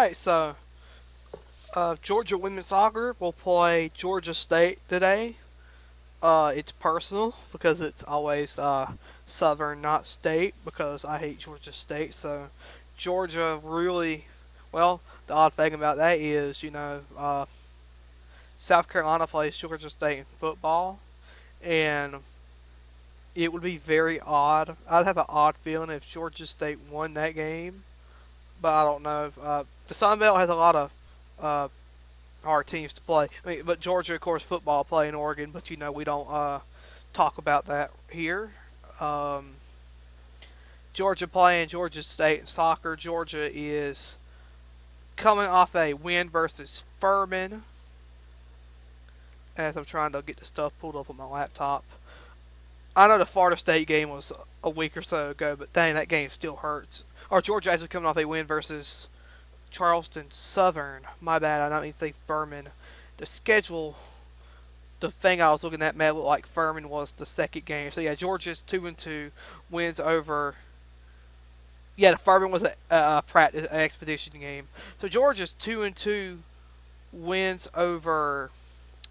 Alright, so Georgia women's soccer will play Georgia State today. It's personal because it's always Southern, not State, because I hate Georgia State. So Georgia really, well, the odd thing about that is, South Carolina plays Georgia State in football, and it would be very odd. I'd have an odd feeling if Georgia State won that game, but I don't know. The Sun Belt has a lot of uh, hard teams to play. I mean, but Georgia, of course, football play in Oregon, but we don't talk about that here. Um, Georgia playing Georgia State in soccer. Georgia is coming off a win versus Furman. As I'm trying to get the stuff pulled up on my laptop. I know the Florida State game was a week or so ago, but dang, that game still hurts. Or Georgia actually coming off a win versus Charleston Southern. My bad, I don't even think Furman. The schedule, the thing I was looking at made it look like Furman was the second game. So yeah, Georgia's 2-2, wins over. Yeah, the Furman was a practice an expedition game. So Georgia's 2-2, wins over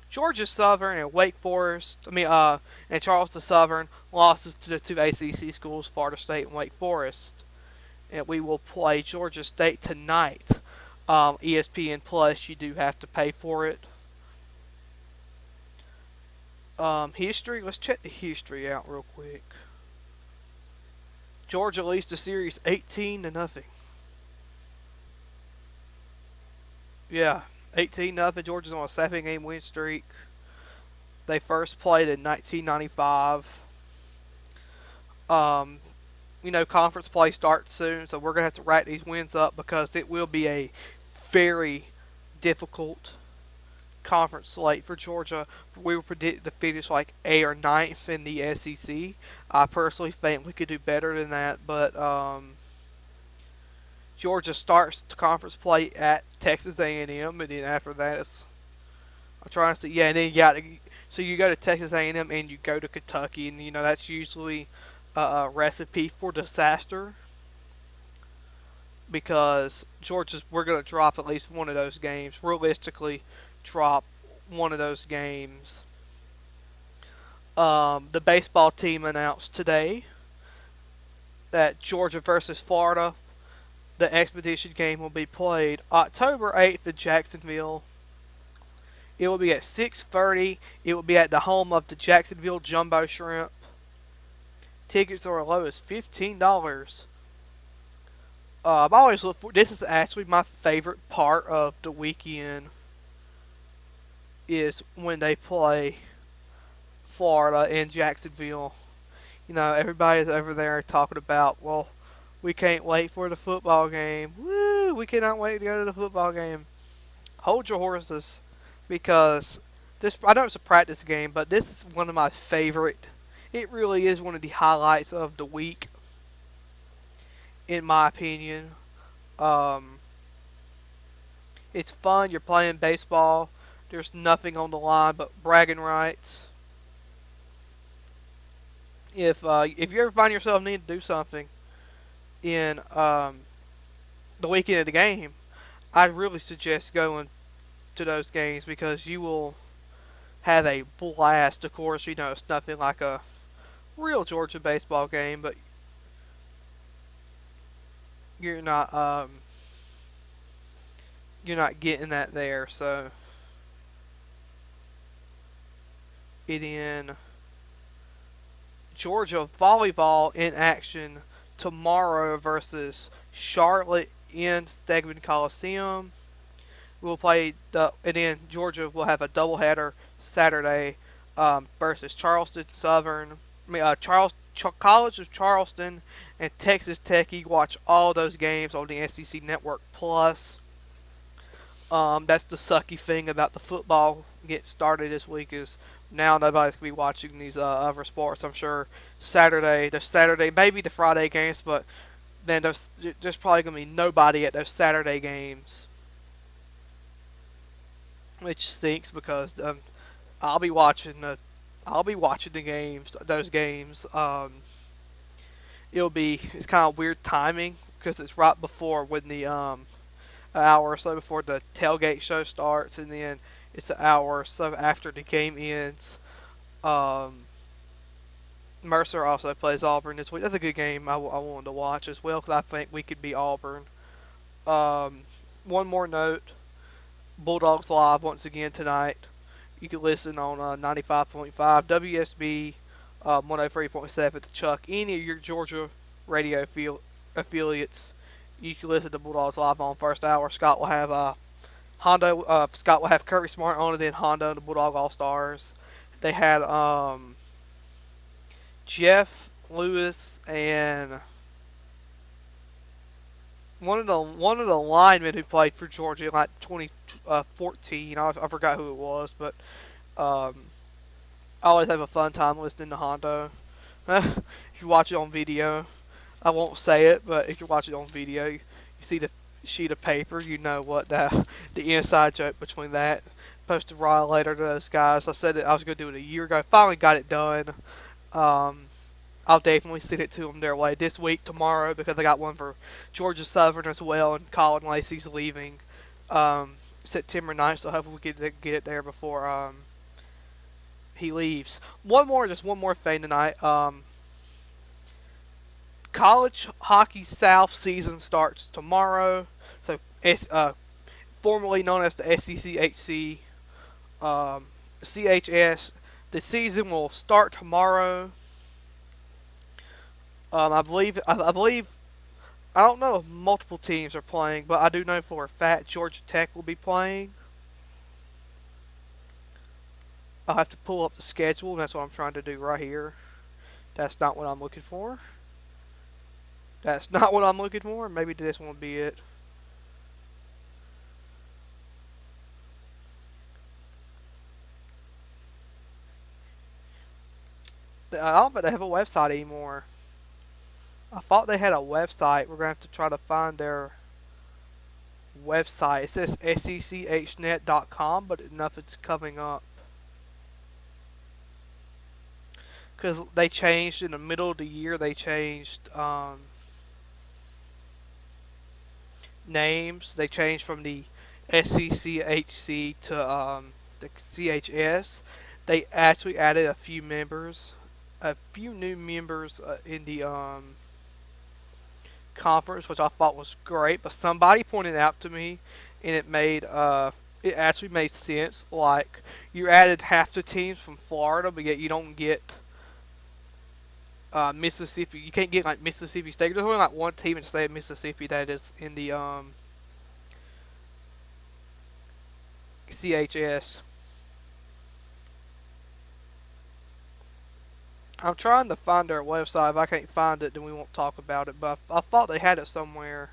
Georgia Southern and Wake Forest. And Charleston Southern, losses to the two ACC schools, Florida State and Wake Forest. And we will play Georgia State tonight. ESPN Plus, you do have to pay for it. History. Let's check the history out real quick. Georgia leads the series 18-0. Yeah, 18-0. Georgia's on a 7-game win streak. They first played in 1995. Conference play starts soon, so we're gonna have to rack these wins up because it will be a very difficult conference slate for Georgia. We were predicted to finish like 8th or 9th in the SEC. I personally think we could do better than that, but Georgia starts the conference play at Texas A&M, and then after that, I'm trying to see. Yeah, and then you go to Texas A&M and you go to Kentucky, and that's usually a recipe for disaster because we're going to drop at least one of those games. Realistically, drop one of those games. The baseball team announced today that Georgia versus Florida, the expedition game, will be played October 8th in Jacksonville. It will be at 6:30. It will be at the home of the Jacksonville Jumbo Shrimp. Tickets are as low as $15. I've always looked for. This is actually my favorite part of the weekend. Is when they play Florida and Jacksonville. Everybody's over there talking about, well, we can't wait for the football game. Woo! We cannot wait to go to the football game. Hold your horses, because I know it's a practice game, but this is one of my favorite. It really is one of the highlights of the week, in my opinion. It's fun. You're playing baseball. There's nothing on the line but bragging rights. If you ever find yourself needing to do something in the weekend of the game, I really suggest going to those games because you will have a blast. Of course, it's nothing like a real Georgia baseball game, but you're not getting that there. So it in Georgia volleyball in action tomorrow versus Charlotte in Stegeman Coliseum. We'll play and then Georgia will have a doubleheader Saturday versus Charleston Southern. College of Charleston and Texas Tech. You watch all those games on the SEC Network Plus. That's the sucky thing about the football getting started this week is now nobody's gonna be watching these other sports. I'm sure the Saturday, maybe the Friday games, but then there's probably gonna be nobody at those Saturday games, which stinks because I'll be watching the games, those games. It's kind of weird timing because it's right before when the an hour or so before the tailgate show starts, and then it's an hour or so after the game ends. Um, Mercer also plays Auburn this week. That's a good game I wanted to watch as well because I think we could beat Auburn. Um, One more note: Bulldogs Live once again tonight. You can listen on 95.5 WSB, 103.7 to Chuck. Any of your Georgia radio affiliates, you can listen to Bulldogs Live on first hour. Scott will have Hondo. Scott will have Kirby Smart on, and then Hondo and the Bulldog All Stars. They had Jeff Lewis and one of the linemen who played for Georgia in like 2014. I forgot who it was, but um, I always have a fun time listening to Hondo. If you watch it on video, I won't say it, but if you watch it on video, you see the sheet of paper, you know what the inside joke between that. Posted right later to those guys. I said that I was going to do it a year ago. Finally got it done. Um, I'll definitely send it to them their way this week, tomorrow, because I got one for Georgia Southern as well, and Colin Lacey's leaving September 9th, so hopefully we get it there before he leaves. Just one more thing tonight. College Hockey South season starts tomorrow, so formerly known as the SCCHC, CHS. The season will start tomorrow. I believe I don't know if multiple teams are playing, but I do know for a fact Georgia Tech will be playing. I'll have to pull up the schedule, and that's what I'm trying to do right here. That's not what I'm looking for. That's not what I'm looking for. Maybe this won't be it. I don't think they have a website anymore. I thought they had a website. We're going to have to try to find their website. It says secchnet.com, but nothing's coming up. Because they changed in the middle of the year, they changed names. They changed from the SCCHC to the CHS. They actually added a few new members in the conference, which I thought was great. But somebody pointed out to me, and it actually made sense. Like, you added half the teams from Florida, but yet you don't get Mississippi. You can't get like Mississippi State. There's only like one team in the state of Mississippi that is in the CHS. I'm trying to find their website. If I can't find it, then we won't talk about it. But I thought they had it somewhere.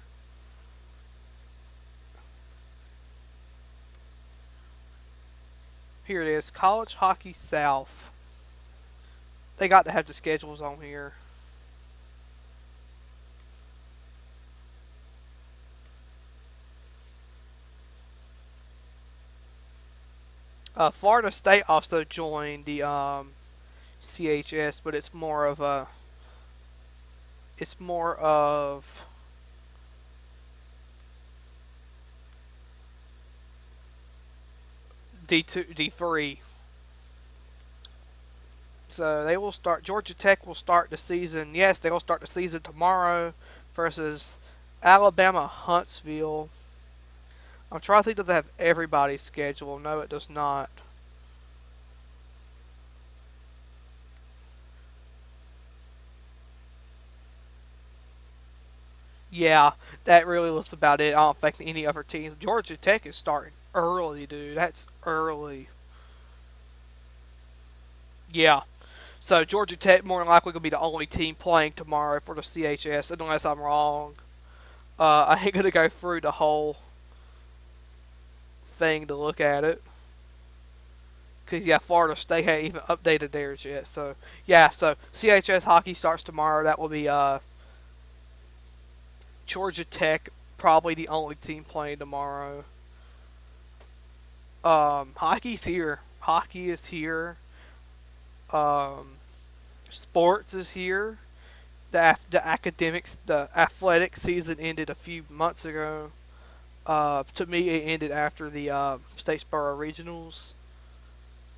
Here it is, College Hockey South. They got to have the schedules on here. Florida State also joined the CHS, but it's more of D2 D3. So they will start. Georgia Tech will start the season. Yes, they will start the season tomorrow versus Alabama Huntsville. I'm trying to think, does it have everybody's schedule? No, it does not. Yeah, that really looks about it. I don't think any other teams. Georgia Tech is starting early, dude. That's early. Yeah. So Georgia Tech more than likely going to be the only team playing tomorrow for the CHS, unless I'm wrong. I ain't going to go through the whole thing to look at it. Because, yeah, Florida State hadn't even updated theirs yet. So, yeah, so CHS hockey starts tomorrow. That will be Georgia Tech, probably the only team playing tomorrow. Hockey's here. Hockey is here. Um, Sports is here. The academics, the athletic season ended a few months ago. To me, it ended after the Statesboro Regionals.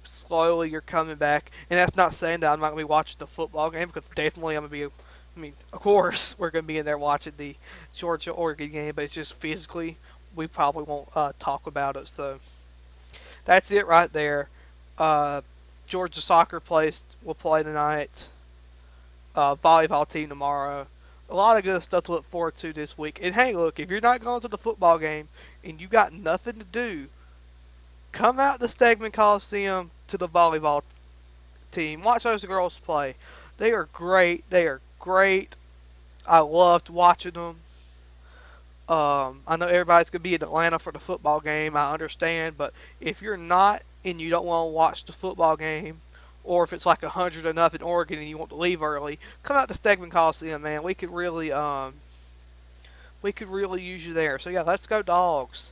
Slowly, you're coming back, and that's not saying that I'm not gonna be watching the football game because definitely I'm gonna be. I mean, of course, we're gonna be in there watching the Georgia Oregon game, but it's just physically we probably won't talk about it. So that's it right there. Uh, Georgia soccer plays will play tonight. Volleyball team tomorrow. A lot of good stuff to look forward to this week. And hey, look, if you're not going to the football game and you got nothing to do, come out to Stegman Coliseum to the volleyball team. Watch those girls play. They are great. They are great. I loved watching them. I know everybody's gonna be in Atlanta for the football game. I understand, but if you're not and you don't want to watch the football game, or if it's like 100-0 Oregon and you want to leave early, come out to Stegman Coliseum, man. We could really use you there. So yeah, let's go Dogs.